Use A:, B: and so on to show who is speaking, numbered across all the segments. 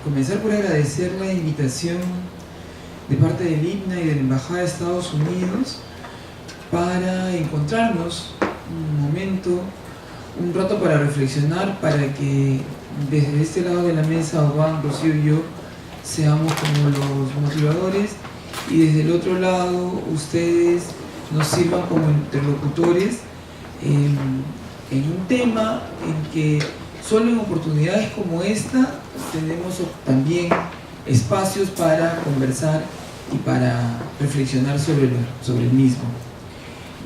A: comenzar por agradecer la invitación de parte del INAH y de la Embajada de Estados Unidos para encontrarnos un momento, un rato para reflexionar, para que desde este lado de la mesa, Juan, Rocío y yo, seamos como los motivadores, y desde el otro lado ustedes nos sirvan como interlocutores en un tema en que solo en oportunidades como esta tenemos también espacios para conversar y para reflexionar sobre el mismo.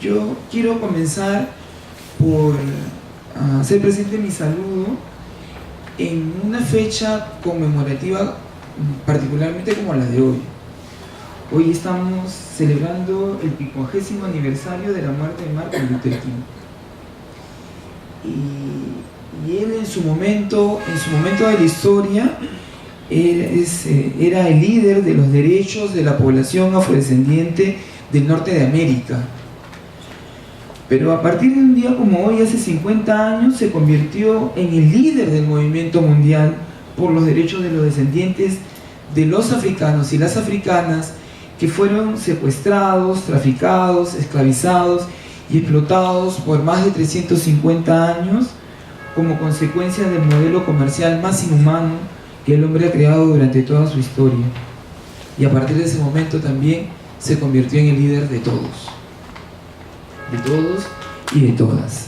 A: Yo quiero comenzar por hacer presente mi saludo en una fecha conmemorativa particularmente como la de hoy. Hoy estamos celebrando el 50º aniversario de la muerte de Martin Luther King. Y él en su momento de la historia era el líder de los derechos de la población afrodescendiente del norte de América. Pero a partir de un día como hoy, hace 50 años, se convirtió en el líder del movimiento mundial por los derechos de los descendientes de los africanos y las africanas que fueron secuestrados, traficados, esclavizados y explotados por más de 350 años como consecuencia del modelo comercial más inhumano que el hombre ha creado durante toda su historia. Y a partir de ese momento también se convirtió en el líder de todos y de todas.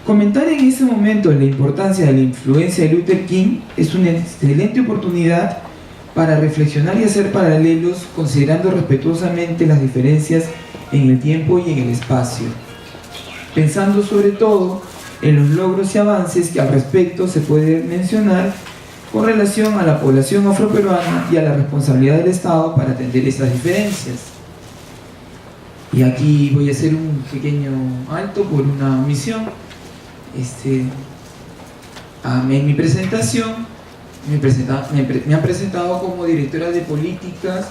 A: Comentar en ese momento la importancia de la influencia de Luther King es una excelente oportunidad para reflexionar y hacer paralelos considerando respetuosamente las diferencias en el tiempo y en el espacio, pensando sobre todo en los logros y avances que al respecto se puede mencionar con relación a la población afroperuana y a la responsabilidad del Estado para atender estas diferencias. Y aquí voy a hacer un pequeño alto por una omisión. En mi presentación me han presentado como directora de políticas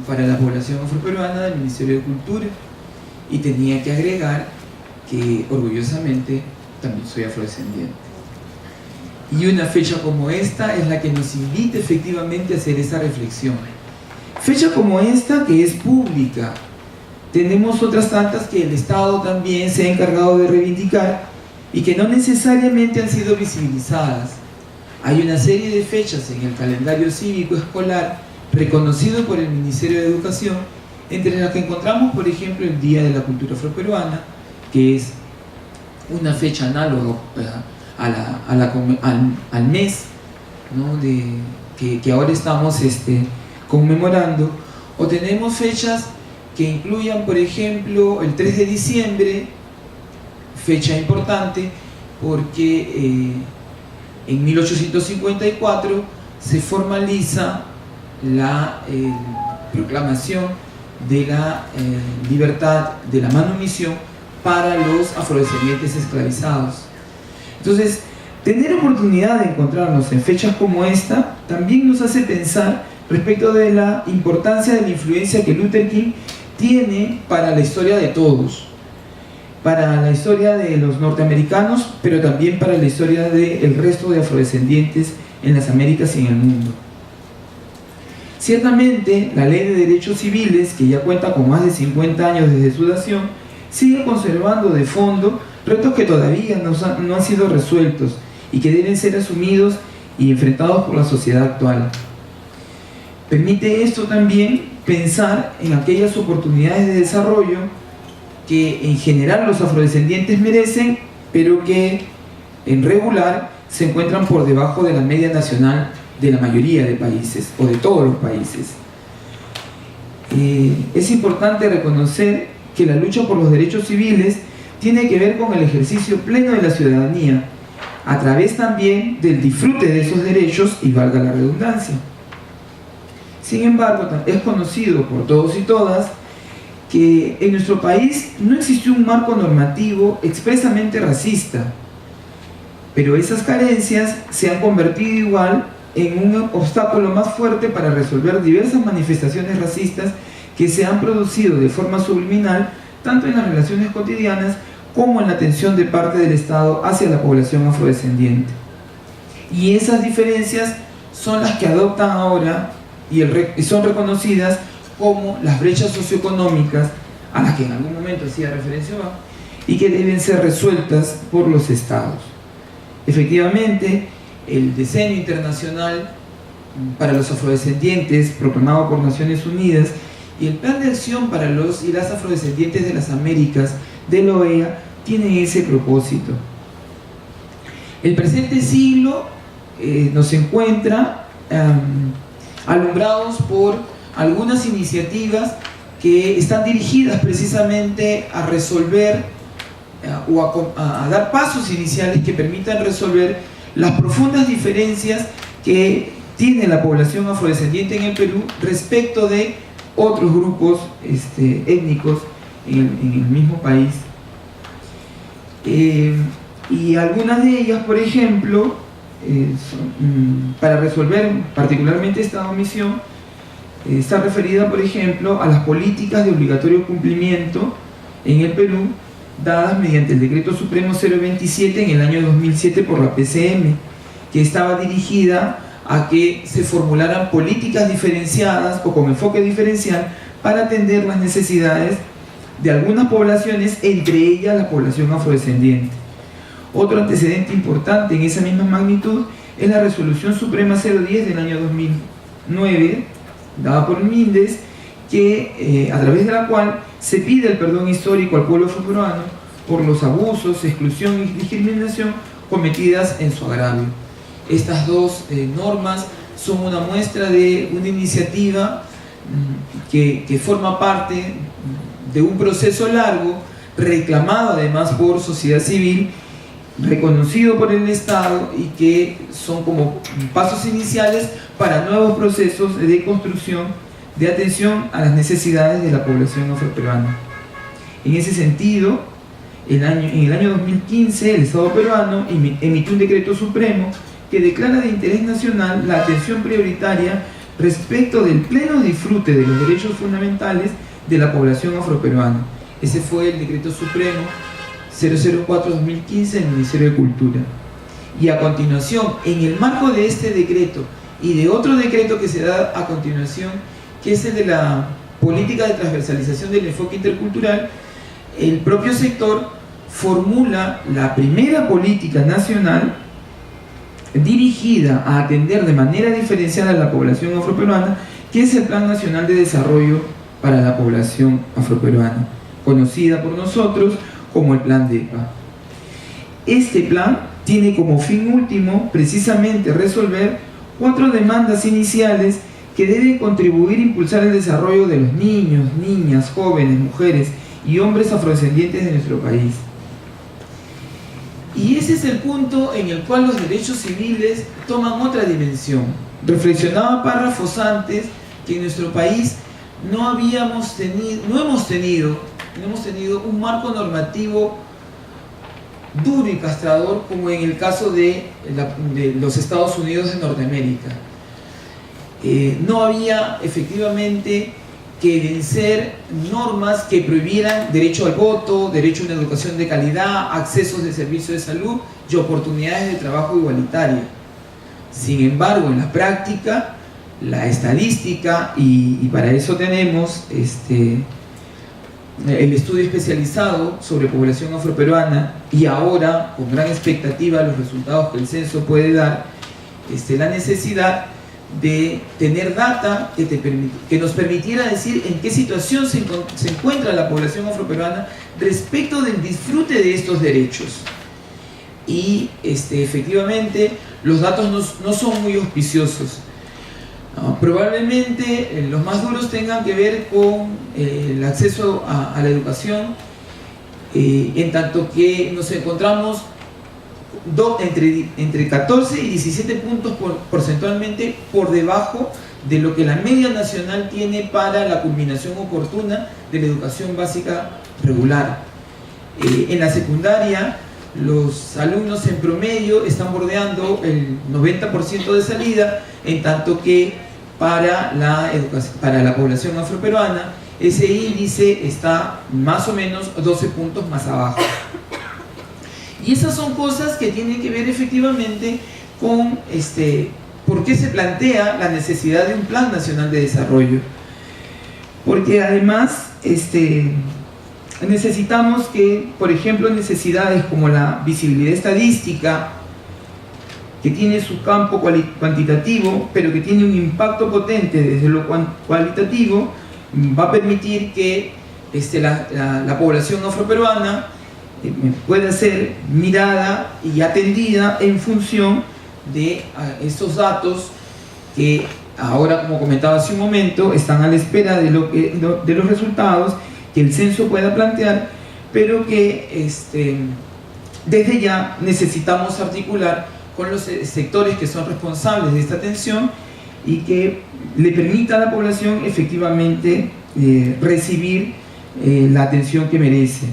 A: para la población afroperuana del Ministerio de Cultura, y tenía que agregar que orgullosamente también soy afrodescendiente. Y una fecha como esta es la que nos invita efectivamente a hacer esa reflexión. Fecha como esta que es pública. Tenemos otras tantas que el Estado también se ha encargado de reivindicar y que no necesariamente han sido visibilizadas. Hay una serie de fechas en el calendario cívico escolar reconocido por el Ministerio de Educación, entre las que encontramos, por ejemplo, el Día de la Cultura Afroperuana, que es una fecha análoga al mes, ¿no?, que ahora estamos conmemorando. O tenemos fechas que incluyan, por ejemplo, el 3 de diciembre, fecha importante porque en 1854 se formaliza la proclamación de la libertad de la manumisión para los afrodescendientes esclavizados. Entonces, tener oportunidad de encontrarnos en fechas como esta también nos hace pensar respecto de la importancia de la influencia que Luther King tiene para la historia de todos, para la historia de los norteamericanos, pero también para la historia del resto de afrodescendientes en las Américas y en el mundo. Ciertamente, la Ley de Derechos Civiles, que ya cuenta con más de 50 años desde su dación, sigue conservando de fondo retos que todavía no han sido resueltos y que deben ser asumidos y enfrentados por la sociedad actual. Permite esto también pensar en aquellas oportunidades de desarrollo que en general los afrodescendientes merecen, pero que en regular se encuentran por debajo de la media nacional de la mayoría de países o de todos los países. Es importante reconocer que la lucha por los derechos civiles tiene que ver con el ejercicio pleno de la ciudadanía, a través también del disfrute de esos derechos, y valga la redundancia. Sin embargo, es conocido por todos y todas que en nuestro país no existió un marco normativo expresamente racista, pero esas carencias se han convertido igual en un obstáculo más fuerte para resolver diversas manifestaciones racistas que se han producido de forma subliminal tanto en las relaciones cotidianas como en la atención de parte del Estado hacia la población afrodescendiente. Y esas diferencias son las que adoptan ahora y son reconocidas como las brechas socioeconómicas a las que en algún momento hacía referencia y que deben ser resueltas por los estados. Efectivamente, el Decenio Internacional para los Afrodescendientes, proclamado por Naciones Unidas, y el Plan de Acción para los y las Afrodescendientes de las Américas de la OEA tienen ese propósito. El presente siglo nos encuentra alumbrados por algunas iniciativas que están dirigidas precisamente a resolver o a dar pasos iniciales que permitan resolver las profundas diferencias que tiene la población afrodescendiente en el Perú respecto de otros grupos étnicos en el mismo país. Y algunas de ellas, por ejemplo, para resolver particularmente esta omisión, está referida, por ejemplo, a las políticas de obligatorio cumplimiento en el Perú, dadas mediante el Decreto Supremo 027 en el año 2007 por la PCM, que estaba dirigida a que se formularan políticas diferenciadas o con enfoque diferencial para atender las necesidades de algunas poblaciones, entre ellas la población afrodescendiente. Otro antecedente importante en esa misma magnitud es la Resolución Suprema 010 del año 2009, dada por el MINDES, que, a través de la cual se pide el perdón histórico al pueblo afroperuano por los abusos, exclusión y discriminación cometidas en su agravio. Estas dos normas son una muestra de una iniciativa que forma parte de un proceso largo, reclamado además por sociedad civil, reconocido por el Estado, y que son como pasos iniciales para nuevos procesos de construcción, de atención a las necesidades de la población afroperuana. En ese sentido, en el año 2015, el Estado peruano emitió un decreto supremo que declara de interés nacional la atención prioritaria respecto del pleno disfrute de los derechos fundamentales de la población afroperuana. Ese fue el decreto supremo 004-2015 del Ministerio de Cultura. Y a continuación, en el marco de este decreto y de otro decreto que se da a continuación, que es el de la política de transversalización del enfoque intercultural, el propio sector formula la primera política nacional dirigida a atender de manera diferenciada a la población afroperuana, que es el Plan Nacional de Desarrollo para la Población Afroperuana, conocida por nosotros como el Plan DEPA. Este plan tiene como fin último precisamente resolver 4 demandas iniciales que deben contribuir a impulsar el desarrollo de los niños, niñas, jóvenes, mujeres y hombres afrodescendientes de nuestro país. Y ese es el punto en el cual los derechos civiles toman otra dimensión. Reflexionaba párrafos antes que en nuestro país no hemos tenido un marco normativo duro y castrador como en el caso de los Estados Unidos de Norteamérica. No había efectivamente que vencer normas que prohibieran derecho al voto, derecho a una educación de calidad, accesos de servicios de salud y oportunidades de trabajo igualitaria. Sin embargo, en la práctica, la estadística, y para eso tenemos el estudio especializado sobre población afroperuana, y ahora con gran expectativa los resultados que el censo puede dar, la necesidad de tener data que nos permitiera decir en qué situación se encuentra la población afroperuana respecto del disfrute de estos derechos. Y efectivamente los datos no son muy auspiciosos. Probablemente los más duros tengan que ver con el acceso a la educación, en tanto que nos encontramos entre 14 y 17 puntos porcentualmente por debajo de lo que la media nacional tiene para la culminación oportuna de la educación básica regular. En la secundaria, los alumnos en promedio están bordeando el 90% de salida, en tanto que para la población afroperuana ese índice está más o menos 12 puntos más abajo. Y esas son cosas que tienen que ver efectivamente con por qué se plantea la necesidad de un Plan Nacional de Desarrollo. Porque además necesitamos que, por ejemplo, necesidades como la visibilidad estadística, que tiene su campo cuantitativo, pero que tiene un impacto potente desde lo cualitativo, va a permitir que la población afroperuana pueda ser mirada y atendida en función de estos datos que ahora, como comentaba hace un momento, están a la espera de los resultados que el censo pueda plantear, pero que desde ya necesitamos articular con los sectores que son responsables de esta atención y que le permita a la población efectivamente recibir la atención que merece.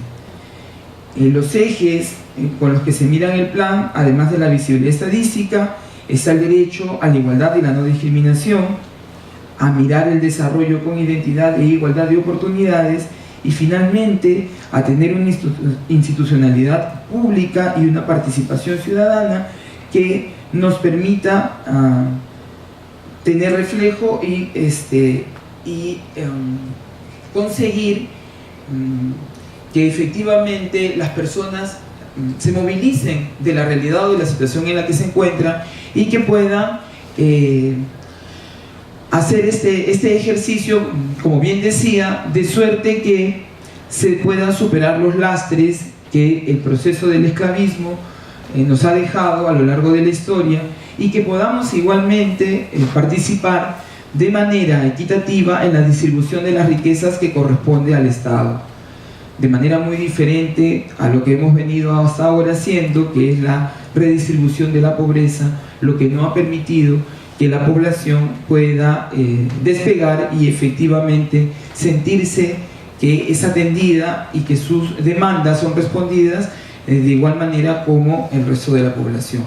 A: Los ejes con los que se mira en el plan, además de la visibilidad estadística, está el derecho a la igualdad y la no discriminación, a mirar el desarrollo con identidad e igualdad de oportunidades, y finalmente a tener una institucionalidad pública y una participación ciudadana que nos permita tener reflejo y conseguir que efectivamente las personas se movilicen de la realidad o de la situación en la que se encuentran y que puedan hacer este ejercicio, como bien decía, de suerte que se puedan superar los lastres que el proceso del esclavismo nos ha dejado a lo largo de la historia, y que podamos igualmente participar de manera equitativa en la distribución de las riquezas que corresponde al Estado, de manera muy diferente a lo que hemos venido hasta ahora haciendo, que es la redistribución de la pobreza, lo que no ha permitido que la población pueda despegar y efectivamente sentirse que es atendida y que sus demandas son respondidas de igual manera como el resto de la población.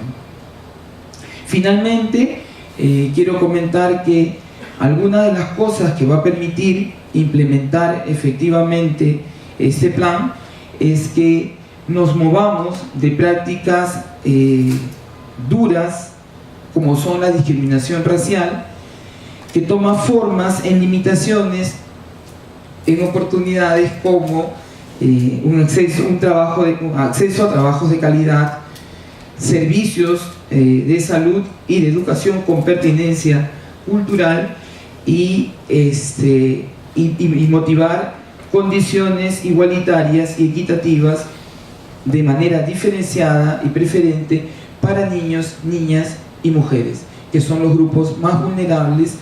A: Finalmente, quiero comentar que algunas de las cosas que va a permitir implementar efectivamente este plan es que nos movamos de prácticas duras, como son la discriminación racial, que toma formas en limitaciones, en oportunidades como acceso a trabajos de calidad, servicios de salud y de educación con pertinencia cultural, y motivar condiciones igualitarias y equitativas de manera diferenciada y preferente para niños, niñas y mujeres, que son los grupos más vulnerables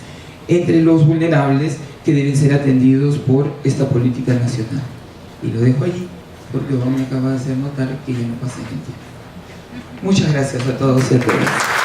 A: entre los vulnerables que deben ser atendidos por esta política nacional. Y lo dejo allí porque vamos a acabar de hacer notar que ya no pasa el tiempo. Muchas gracias a todos y a todas.